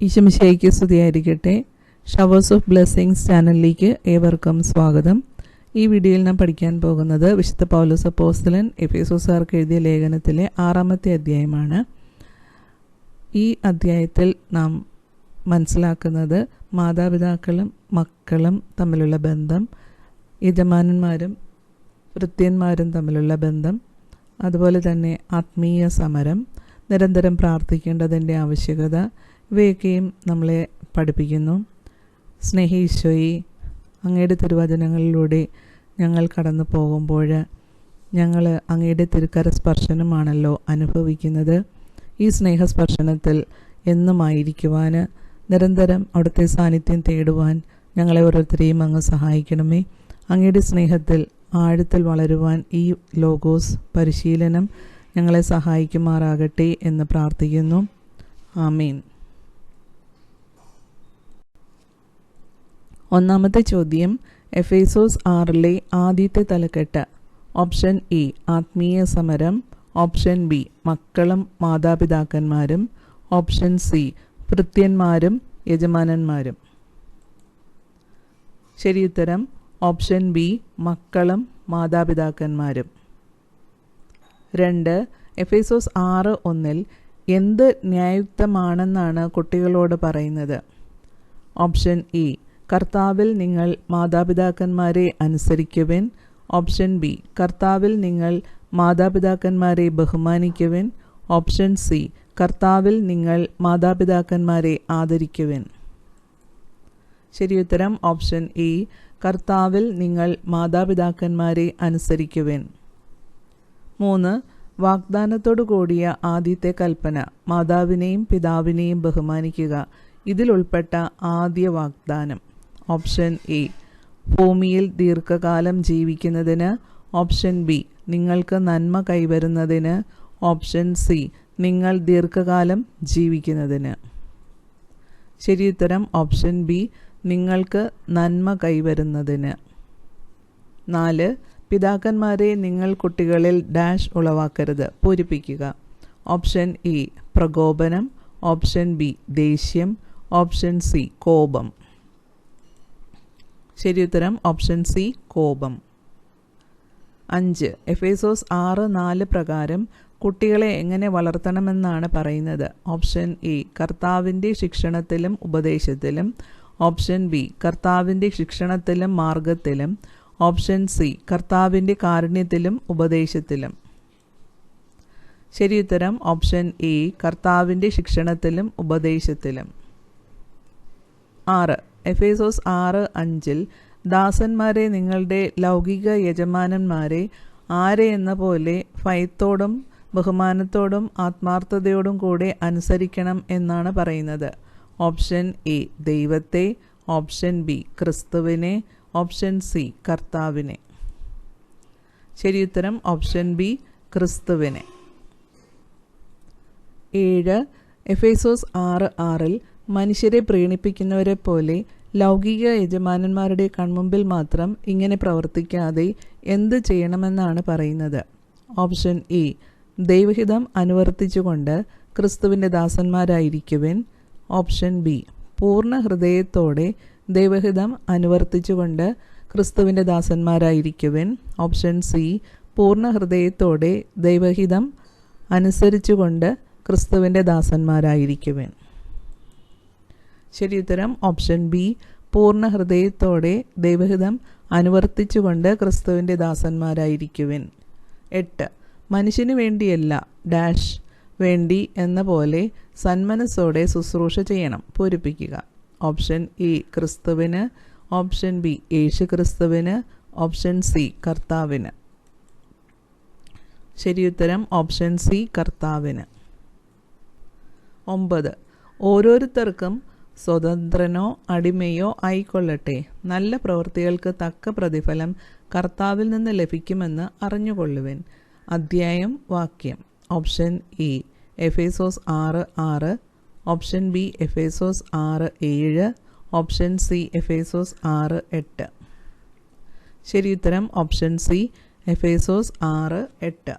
ഈശോമിശിഹായ്ക്ക് സ്തുതിയായിരിക്കട്ടെ. Showers of blessings ചാനലിലേക്ക് ഏവർക്കും സ്വാഗതം. ഈ വീഡിയോയിൽ നാം പഠിക്കാൻ പോകുന്നത് വിശുദ്ധ പൗലോസ് അപ്പോസ്തലൻ എഫേസോസുകാർക്ക് എഴുതിയ ലേഖനത്തിലെ 6-ാമത്തെ അധ്യായമാണ്. ഈ അധ്യായത്തിൽ നാം മനസ്സിലാക്കുന്നത് മാതാപിതാക്കളും മക്കളും തമ്മിലുള്ള ബന്ധം, യജമാനന്മാരും ഭൃത്യന്മാരും തമ്മിലുള്ള ബന്ധം, അതുപോലെ തന്നെ ആത്മീയ സമരം, നിരന്തരം പ്രാർത്ഥിക്കേണ്ടതിൻ്റെ ആവശ്യകത, ഇവയൊക്കെയും നമ്മളെ പഠിപ്പിക്കുന്നു. സ്നേഹീശോയെ, അങ്ങയുടെ തിരുവചനങ്ങളിലൂടെ ഞങ്ങൾ കടന്നു പോകുമ്പോൾ ഞങ്ങൾ അങ്ങയുടെ തിരുക്കര സ്പർശനമാണല്ലോ അനുഭവിക്കുന്നത്. ഈ സ്നേഹസ്പർശനത്തിൽ എന്നുമായിരിക്കുവാൻ, നിരന്തരം അവിടുത്തെ സാന്നിധ്യം തേടുവാൻ ഞങ്ങളെ ഓരോരുത്തരെയും അങ്ങ് സഹായിക്കണമേ. അങ്ങയുടെ സ്നേഹത്തിൽ ആഴത്തിൽ വളരുവാൻ ഈ ലോഗോസ് പരിശീലനം ഞങ്ങളെ സഹായിക്കുമാറാകട്ടെ എന്ന് പ്രാർത്ഥിക്കുന്നു. ആമീൻ. ഒന്നാമത്തെ ചോദ്യം, എഫേസോസ് 6-ലെ ആദ്യത്തെ തലക്കെട്ട്. ഓപ്ഷൻ എ ആത്മീയ സമരം, ഓപ്ഷൻ ബി മക്കളും മാതാപിതാക്കന്മാരും, ഓപ്ഷൻ സി ഭൃത്യന്മാരും യജമാനന്മാരും. ശരിയുത്തരം ഓപ്ഷൻ ബി മക്കളും മാതാപിതാക്കന്മാരും. 2. എഫേസോസ് 6:1 എന്ത് ന്യായയുക്തമാണെന്നാണ് കുട്ടികളോട് പറയുന്നത്? ഓപ്ഷൻ എ കർത്താവിൽ നിങ്ങൾ മാതാപിതാക്കന്മാരെ അനുസരിക്കുവിൻ, ഓപ്ഷൻ ബി കർത്താവിൽ നിങ്ങൾ മാതാപിതാക്കന്മാരെ ബഹുമാനിക്കുവിൻ, ഓപ്ഷൻ സി കർത്താവിൽ നിങ്ങൾ മാതാപിതാക്കന്മാരെ ആദരിക്കുവിൻ. ശരിയുത്തരം ഓപ്ഷൻ എ കർത്താവിൽ നിങ്ങൾ മാതാപിതാക്കന്മാരെ അനുസരിക്കുവിൻ. 3. വാഗ്ദാനത്തോടു കൂടിയ ആദ്യത്തെ കൽപ്പന, മാതാവിനെയും പിതാവിനെയും ബഹുമാനിക്കുക. ഇതിലുൾപ്പെട്ട ആദ്യ വാഗ്ദാനം. ഓപ്ഷൻ എ ഭൂമിയിൽ ദീർഘകാലം ജീവിക്കുന്നതിന്, ഓപ്ഷൻ ബി നിങ്ങൾക്ക് നന്മ കൈവരുന്നതിന്, ഓപ്ഷൻ സി നിങ്ങൾ ദീർഘകാലം ജീവിക്കുന്നതിന്. ശരിയുത്തരം ഓപ്ഷൻ ബി നിങ്ങൾക്ക് നന്മ കൈവരുന്നതിന്. 4. പിതാക്കന്മാരെ നിങ്ങൾ കുട്ടികളിൽ ഡാഷ് ഉളവാക്കരുത്, പൂരിപ്പിക്കുക. ഓപ്ഷൻ എ പ്രകോപനം, ഓപ്ഷൻ ബി ദേഷ്യം, ഓപ്ഷൻ സി കോപം. ശരിയുത്തരം ഓപ്ഷൻ സി കോപം. 5. എഫേസോസ് 6:4 പ്രകാരം കുട്ടികളെ എങ്ങനെ വളർത്തണമെന്നാണ് പറയുന്നത്? ഓപ്ഷൻ എ കർത്താവിൻ്റെ ശിക്ഷണത്തിലും ഉപദേശത്തിലും, ഓപ്ഷൻ ബി കർത്താവിൻ്റെ ശിക്ഷണത്തിലും മാർഗത്തിലും, ഓപ്ഷൻ സി കർത്താവിൻ്റെ കാരുണ്യത്തിലും ഉപദേശത്തിലും. ശരിയുത്തരം ഓപ്ഷൻ എ കർത്താവിൻ്റെ ശിക്ഷണത്തിലും ഉപദേശത്തിലും. 6. എഫേസോസ് 6:5 ദാസന്മാരെ നിങ്ങളുടെ ലൗകിക യജമാനന്മാരെ ആരെ എന്ന പോലെ ഭയത്തോടും ബഹുമാനത്തോടും ആത്മാർത്ഥതയോടും കൂടെ അനുസരിക്കണം എന്നാണ് പറയുന്നത്. ഓപ്ഷൻ എ ദൈവത്തെ, ഓപ്ഷൻ ബി ക്രിസ്തുവിനെ, ഓപ്ഷൻ സി കർത്താവിനെ. ശരിയുത്തരം ഓപ്ഷൻ ബി ക്രിസ്തുവിനെ. 7. എഫേസോസ് 6:6 മനുഷ്യരെ പ്രീണിപ്പിക്കുന്നവരെ പോലെ ലൗകിക യജമാനന്മാരുടെ കൺമുമ്പിൽ മാത്രം ഇങ്ങനെ പ്രവർത്തിക്കാതെ എന്ത് ചെയ്യണമെന്നാണ് പറയുന്നത്? ഓപ്ഷൻ എ ദൈവഹിതം അനുവർത്തിച്ചുകൊണ്ട് ക്രിസ്തുവിൻ്റെ ദാസന്മാരായിരിക്കുവിൻ, ഓപ്ഷൻ ബി പൂർണ്ണ ഹൃദയത്തോടെ ദൈവഹിതം അനുവർത്തിച്ചുകൊണ്ട് ക്രിസ്തുവിൻ്റെ ദാസന്മാരായിരിക്കുവിൻ, ഓപ്ഷൻ സി പൂർണ്ണ ഹൃദയത്തോടെ ദൈവഹിതം അനുസരിച്ചുകൊണ്ട് ക്രിസ്തുവിൻ്റെ ദാസന്മാരായിരിക്കുവിൻ. ശരിയുത്തരം ഓപ്ഷൻ ബി പൂർണ്ണ ഹൃദയത്തോടെ ദൈവഹിതം അനുവർത്തിച്ചുകൊണ്ട് ക്രിസ്തുവിൻ്റെ ദാസന്മാരായിരിക്കുവിൻ. 8. മനുഷ്യന് വേണ്ടിയല്ല ഡാഷ് വേണ്ടി എന്ന പോലെ സന്മനസ്സോടെ ശുശ്രൂഷ ചെയ്യണം, പൂരിപ്പിക്കുക. ഓപ്ഷൻ എ ക്രിസ്തുവിന്, ഓപ്ഷൻ ബി യേശു ക്രിസ്തുവിന്, ഓപ്ഷൻ സി കർത്താവിന്. ശരിയുത്തരം ഓപ്ഷൻ സി കർത്താവിന്. 9. ഓരോരുത്തർക്കും സ്വതന്ത്രനോ അടിമയോ ആയിക്കൊള്ളട്ടെ, നല്ല പ്രവൃത്തികൾക്ക് തക്ക പ്രതിഫലം കർത്താവിൽ നിന്ന് ലഭിക്കുമെന്ന് അറിഞ്ഞുകൊള്ളുവിൻ. അധ്യായം വാക്യം. Option A Ephesus 6:6, option B Ephesus 6:7, option C Ephesus 6:8. ശരിയുത്തരം ഓപ്ഷൻ സി എഫേസോസ് 6:8.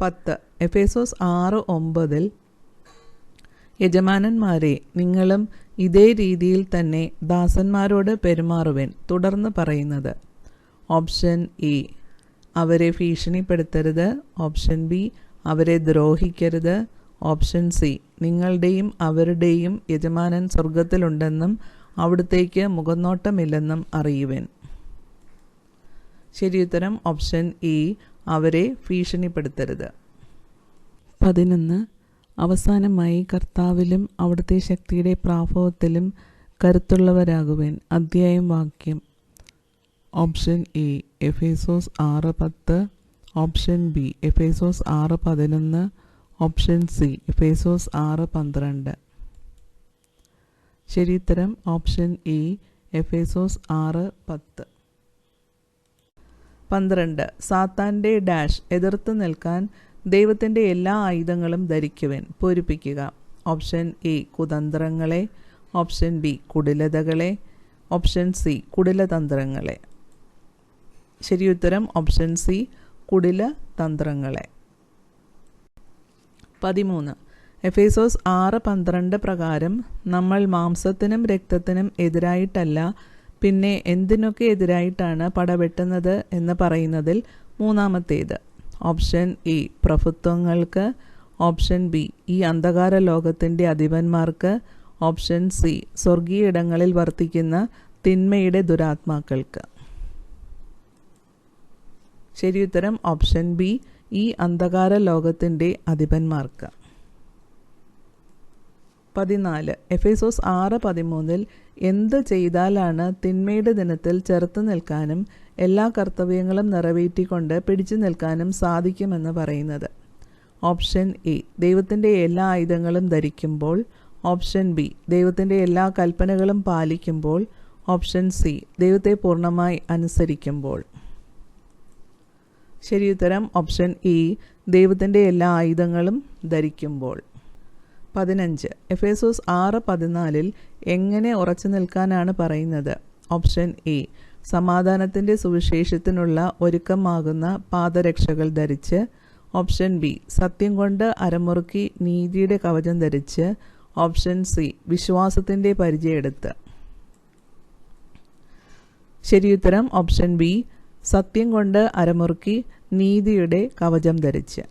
10. എഫേസോസ് 6:9 യജമാനന്മാരെ, നിങ്ങളും ഇതേ രീതിയിൽ തന്നെ ദാസന്മാരോട് പെരുമാറുവിൻ. തുടർന്ന് പറയുന്നത്: ഓപ്ഷൻ എ, അവരെ ഭീഷണിപ്പെടുത്തരുത്. ഓപ്ഷൻ ബി, അവരെ ദ്രോഹിക്കരുത്. ഓപ്ഷൻ സി, നിങ്ങളുടെയും അവരുടെയും യജമാനൻ സ്വർഗത്തിലുണ്ടെന്നും അവിടുത്തേക്ക് മുഖനോട്ടമില്ലെന്നും അറിയുവിൻ. ശരിയുത്തരം ഓപ്ഷൻ ഇ, അവരെ ഭീഷണിപ്പെടുത്തരുത്. 11. അവസാനമായി കർത്താവിലും അവിടുത്തെ ശക്തിയുടെ പ്രാഭവത്തിലും കരുത്തുള്ളവരാകുവിൻ. അധ്യായം വാക്യം. Option A Ephesus 6:10, option B Ephesus 6:11, option C Ephesus 6:12. ശരിയുത്തരം ഓപ്ഷൻ ഇ, എഫേസോസ് 6:10. 12. സാത്താൻ്റെ ഡാഷ് എതിർത്ത് നിൽക്കാൻ ദൈവത്തിൻ്റെ എല്ലാ ആയുധങ്ങളും ധരിക്കുവിൻ. പൂരിപ്പിക്കുക. ഓപ്ഷൻ എ, കുതന്ത്രങ്ങളെ. ഓപ്ഷൻ ബി, കുടിലതകളെ. ഓപ്ഷൻ സി, കുടിലതന്ത്രങ്ങളെ. ശരിയുത്തരം ഓപ്ഷൻ സി, കുടിലതന്ത്രങ്ങളെ. 13. എഫേസോസ് 6:12 പ്രകാരം നമ്മൾ മാംസത്തിനും രക്തത്തിനും എതിരായിട്ടല്ല, പിന്നെ എന്തിനൊക്കെ എതിരായിട്ടാണ് പടവെട്ടുന്നത് എന്ന് പറയുന്നതിൽ മൂന്നാമത്തേത്. ഓപ്ഷൻ എ, പ്രഭുത്വങ്ങൾക്ക്. ഓപ്ഷൻ ബി, ഈ അന്ധകാര ലോകത്തിൻ്റെ അധിപന്മാർക്ക്. ഓപ്ഷൻ സി, സ്വർഗീയ ഇടങ്ങളിൽ വർത്തിക്കുന്ന തിന്മയുടെ ദുരാത്മാക്കൾക്ക്. ശരിയുത്തരം ഓപ്ഷൻ ബി, ഈ അന്ധകാര ലോകത്തിൻ്റെ അധിപന്മാർക്ക്. 14. എഫേസോസ് 6:13 എന്ത് ചെയ്താലാണ് തിന്മയുടെ ദിനത്തിൽ ചെറുത്തു നിൽക്കാനും എല്ലാ കർത്തവ്യങ്ങളും നിറവേറ്റിക്കൊണ്ട് പിടിച്ചു നിൽക്കാനും സാധിക്കുമെന്ന് പറയുന്നത്? ഓപ്ഷൻ എ, ദൈവത്തിൻ്റെ എല്ലാ ആയുധങ്ങളും ധരിക്കുമ്പോൾ. ഓപ്ഷൻ ബി, ദൈവത്തിൻ്റെ എല്ലാ കൽപ്പനകളും പാലിക്കുമ്പോൾ. ഓപ്ഷൻ സി, ദൈവത്തെ പൂർണ്ണമായി അനുസരിക്കുമ്പോൾ. ശരിയുത്തരം ഓപ്ഷൻ ഇ, ദൈവത്തിൻ്റെ എല്ലാ ആയുധങ്ങളും ധരിക്കുമ്പോൾ. 15. എഫേസോസ് 6:14 എങ്ങനെ ഉറച്ചു നിൽക്കാനാണ് പറയുന്നത്? ഓപ്ഷൻ എ, സമാധാനത്തിൻ്റെ സുവിശേഷത്തിനുള്ള ഒരുക്കമാകുന്ന പാദരക്ഷകൾ ധരിച്ച്. ഓപ്ഷൻ ബി, സത്യം കൊണ്ട് അരമുറുക്കി നീതിയുടെ കവചം ധരിച്ച്. ഓപ്ഷൻ സി, വിശ്വാസത്തിൻ്റെ പരിചയെടുത്ത്. ശരിയുത്തരം ഓപ്ഷൻ ബി, സത്യം കൊണ്ട് അരമുറുക്കി നീതിയുടെ കവചം ധരിച്ച്.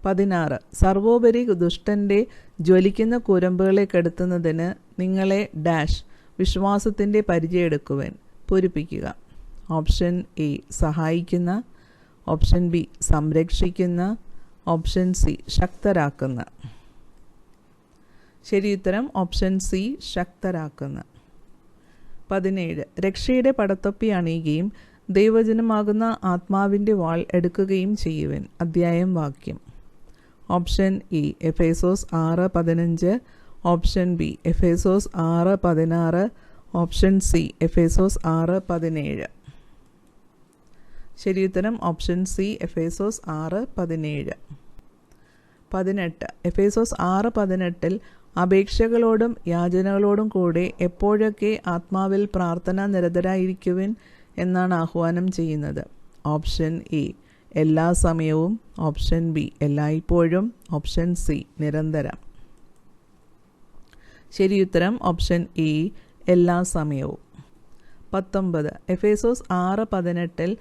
16. സർവോപരി ദുഷ്ടൻ്റെ ജ്വലിക്കുന്ന കുരമ്പുകളെ കെടുത്തുന്നതിന് നിങ്ങളെ ഡാഷ് വിശ്വാസത്തിൻ്റെ പരിചയെടുക്കുവാൻ. പൂരിപ്പിക്കുക. ഓപ്ഷൻ എ, സഹായിക്കുന്ന. ഓപ്ഷൻ ബി, സംരക്ഷിക്കുന്ന. ഓപ്ഷൻ സി, ശക്തരാക്കുന്ന. ശരിയുത്തരം ഓപ്ഷൻ സി, ശക്തരാക്കുന്ന. 17. രക്ഷയുടെ പടത്തൊപ്പി അണിയുകയും ദൈവജനമാകുന്ന ആത്മാവിൻ്റെ വാൾ എടുക്കുകയും ചെയ്യുവൻ. അധ്യായം വാക്യം. Option E, Ephesus 6:15. Option B, Ephesus 6:16. Option C, Ephesus 6:17. ശരിയുത്തരം ഓപ്ഷൻ സി, എഫേസോസ് 6:17. 18. എഫേസോസ് 6:18 അപേക്ഷകളോടും യാചനകളോടും കൂടെ എപ്പോഴൊക്കെ ആത്മാവിൽ പ്രാർത്ഥന നിരതരായിരിക്കുവിൻ എന്നാണ് ആഹ്വാനം ചെയ്യുന്നത്? ഓപ്ഷൻ എ, എല്ലാ സമയവും. ഓപ്ഷൻ ബി, എല്ലായ്പ്പോഴും. ഓപ്ഷൻ സി, നിരന്തരം. ശരിയുത്തരം ഓപ്ഷൻ എ, എല്ലാ സമയവും. 19. എഫേസോസ് 6:18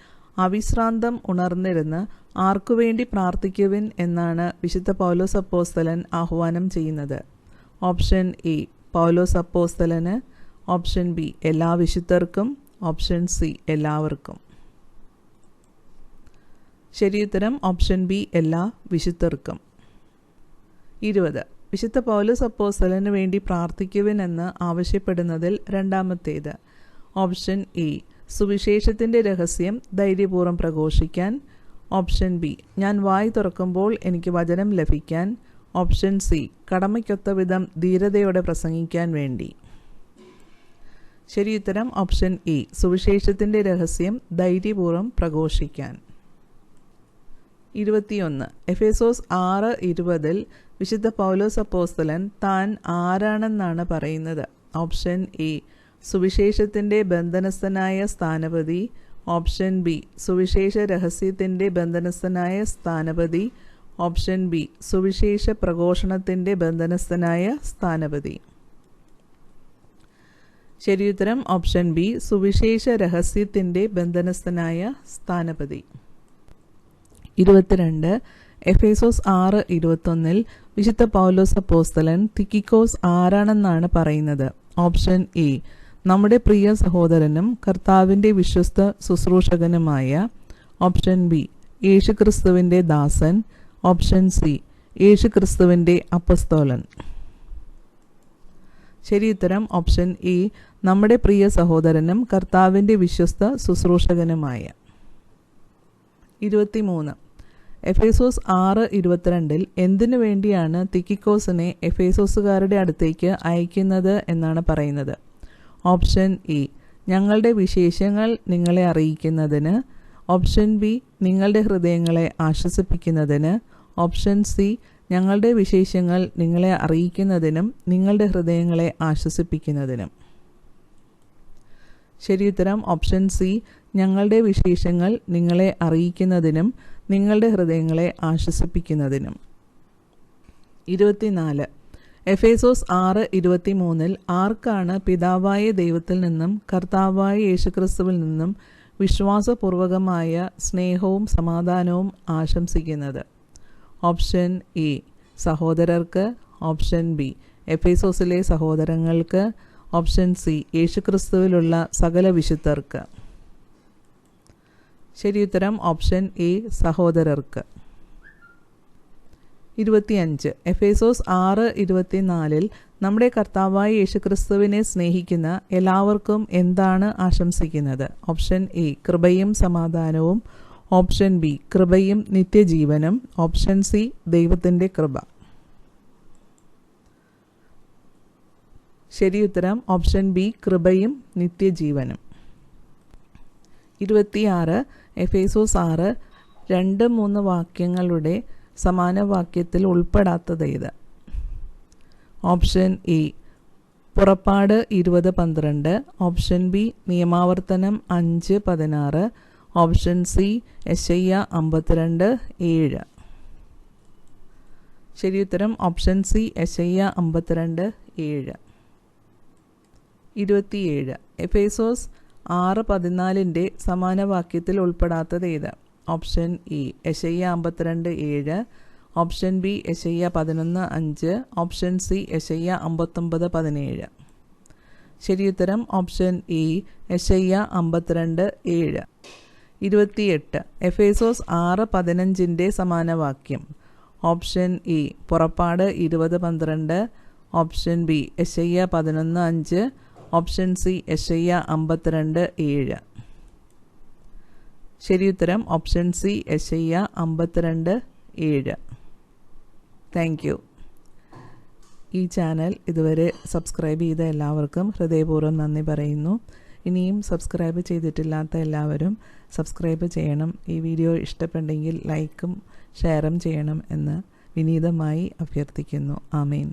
അവിശ്രാന്തം ഉണർന്നിരുന്ന് ആർക്കുവേണ്ടി പ്രാർത്ഥിക്കുവിൻ എന്നാണ് വിശുദ്ധ പൗലോസ് അപ്പോസ്തലൻ ആഹ്വാനം ചെയ്യുന്നത്? ഓപ്ഷൻ എ, പൗലോസ് അപ്പോസ്തലന്. ഓപ്ഷൻ ബി, എല്ലാ വിശുദ്ധർക്കും. ഓപ്ഷൻ സി, എല്ലാവർക്കും. ശരിയുത്തരം ഓപ്ഷൻ ബി, എല്ലാ വിശുദ്ധർക്കും. 20. വിശുദ്ധ പൗലോസ് അപ്പോസ്തലന് വേണ്ടി പ്രാർത്ഥിക്കുവിൻ എന്ന് ആവശ്യപ്പെടുന്നതിൽ രണ്ടാമത്തേത്? ഓപ്ഷൻ എ, സുവിശേഷത്തിൻ്റെ രഹസ്യം ധൈര്യപൂർവ്വം പ്രഘോഷിക്കാൻ. ഓപ്ഷൻ ബി, ഞാൻ വായി തുറക്കുമ്പോൾ എനിക്ക് വചനം ലഭിക്കാൻ. ഓപ്ഷൻ സി, കടമയ്ക്കൊത്ത വിധം ധീരതയോടെ പ്രസംഗിക്കാൻ വേണ്ടി. ശരിയുത്തരം ഓപ്ഷൻ എ, സുവിശേഷത്തിൻ്റെ രഹസ്യം ധൈര്യപൂർവ്വം പ്രഘോഷിക്കാൻ. 21. എഫേസോസ് 6:20 വിശുദ്ധ പൗലോസ് അപ്പോസ്തലൻ താൻ ആരാണെന്നാണ് പറയുന്നത്? ഓപ്ഷൻ എ, സുവിശേഷത്തിൻ്റെ ബന്ധനസ്ഥനായ സ്ഥാനപതി. ഓപ്ഷൻ ബി, സുവിശേഷ രഹസ്യത്തിൻ്റെ ബന്ധനസ്ഥനായ സ്ഥാനപതി. ഓപ്ഷൻ ബി സുവിശേഷ പ്രഘോഷണത്തിൻ്റെ ബന്ധനസ്ഥനായ സ്ഥാനപതി. ശരിയുത്തരം ഓപ്ഷൻ ബി സുവിശേഷ രഹസ്യത്തിൻ്റെ ബന്ധനസ്ഥനായ സ്ഥാനപതി. 22 എഫേസോസ് 6:21 വിശുദ്ധ പൗലോസ് അപ്പോസ്തലൻ തിക്കിക്കോസ് ആരാണെന്നാണ് പറയുന്നത്? ഓപ്ഷൻ എ നമ്മുടെ പ്രിയ സഹോദരനും കർത്താവിൻ്റെ വിശ്വസ്ത ശുശ്രൂഷകനുമായ. ഓപ്ഷൻ ബി യേശുക്രിസ്തുവിൻ്റെ ദാസൻ. ഓപ്ഷൻ സി യേശുക്രിസ്തുവിൻ്റെ അപ്പസ്തോലൻ. ശരിയുത്തരം ഓപ്ഷൻ എ നമ്മുടെ പ്രിയ സഹോദരനും കർത്താവിൻ്റെ വിശ്വസ്ത ശുശ്രൂഷകനുമായ. 23 എഫേസോസ് 6:22 എന്തിനു വേണ്ടിയാണ് തിക്കിക്കോസിനെ എഫേസോസുകാരുടെ അടുത്തേക്ക് അയക്കുന്നത് എന്നാണ് പറയുന്നത്? ഓപ്ഷൻ എ ഞങ്ങളുടെ വിശേഷങ്ങൾ നിങ്ങളെ അറിയിക്കുന്നതിന്. ഓപ്ഷൻ ബി നിങ്ങളുടെ ഹൃദയങ്ങളെ ആശ്വസിപ്പിക്കുന്നതിന്. ഓപ്ഷൻ സി ഞങ്ങളുടെ വിശേഷങ്ങൾ നിങ്ങളെ അറിയിക്കുന്നതിനും നിങ്ങളുടെ ഹൃദയങ്ങളെ ആശ്വസിപ്പിക്കുന്നതിനും. ശരിയുത്തരം ഓപ്ഷൻ സി ഞങ്ങളുടെ വിശേഷങ്ങൾ നിങ്ങളെ അറിയിക്കുന്നതിനും നിങ്ങളുടെ ഹൃദയങ്ങളെ ആശ്വസിപ്പിക്കുന്നതിനും. 24 എഫേസോസ് 6:23 ആർക്കാണ് പിതാവായ ദൈവത്തിൽ നിന്നും കർത്താവായ യേശുക്രിസ്തുവിൽ നിന്നും വിശ്വാസപൂർവകമായ സ്നേഹവും സമാധാനവും ആശംസിക്കുന്നത്? ഓപ്ഷൻ എ സഹോദരർക്ക്. ഓപ്ഷൻ ബി എഫേസോസിലെ സഹോദരങ്ങൾക്ക്. ഓപ്ഷൻ സി യേശുക്രിസ്തുവിലുള്ള സകല വിശുദ്ധർക്ക്. ശരിയുത്തരം ഓപ്ഷൻ എ സഹോദരർക്ക്. 25 എഫേസോസ് 6:24 നമ്മുടെ കർത്താവായ യേശുക്രിസ്തുവിനെ സ്നേഹിക്കുന്ന എല്ലാവർക്കും എന്താണ് ആശംസിക്കുന്നത്? ഓപ്ഷൻ എ കൃപയും സമാധാനവും. ഓപ്ഷൻ ബി കൃപയും നിത്യജീവനും. ഓപ്ഷൻ സി ദൈവത്തിൻ്റെ കൃപ. ശരിയുത്തരം ഓപ്ഷൻ ബി കൃപയും നിത്യജീവനും. 26 എഫേസോസ് 6:2-3 വാക്യങ്ങളുടെ സമാന വാക്യത്തിൽ ഉൾപ്പെടാത്തത് ഏത്? ഓപ്ഷൻ എ പുറപ്പാട് 20:12. ഓപ്ഷൻ ബി നിയമാവർത്തനം 5:16. ഓപ്ഷൻ സി യെശയ്യാ 52:7. ശരിയുത്തരം ഓപ്ഷൻ സി യെശയ്യാ 52:7. 27 എഫേസോസ് 6:14 സമാന വാക്യത്തിൽ ഉൾപ്പെടാത്തത് ഏത്? ഓപ്ഷൻ എ യെശയ്യാ 52:7. ഓപ്ഷൻ ബി യെശയ്യാ 11:5. ഓപ്ഷൻ സി യെശയ്യാ 59:17. ശരിയുത്തരം ഓപ്ഷൻ എ യെശയ്യാ 52:7. 28 എഫേസോസ് 6:15 സമാന വാക്യം. ഓപ്ഷൻ എ പുറപ്പാട് 20:12. ഓപ്ഷൻ ബി യെശയ്യാ 11:5. ഓപ്ഷൻ സി യെശയ്യാ 52:7. ശരിയുത്തരം ഓപ്ഷൻ സി യെശയ്യാ 52:7. Thank you. ഈ ചാനൽ ഇതുവരെ സബ്സ്ക്രൈബ് ചെയ്ത എല്ലാവർക്കും ഹൃദയപൂർവ്വം നന്ദി പറയുന്നു. ഇനിയും സബ്സ്ക്രൈബ് ചെയ്തിട്ടില്ലാത്ത എല്ലാവരും സബ്സ്ക്രൈബ് ചെയ്യണം. ഈ വീഡിയോ ഇഷ്ടപ്പെട്ടെങ്കിൽ ലൈക്കും ഷെയറും ചെയ്യണം എന്ന് വിനീതമായി അഭ്യർത്ഥിക്കുന്നു. ആമേൻ.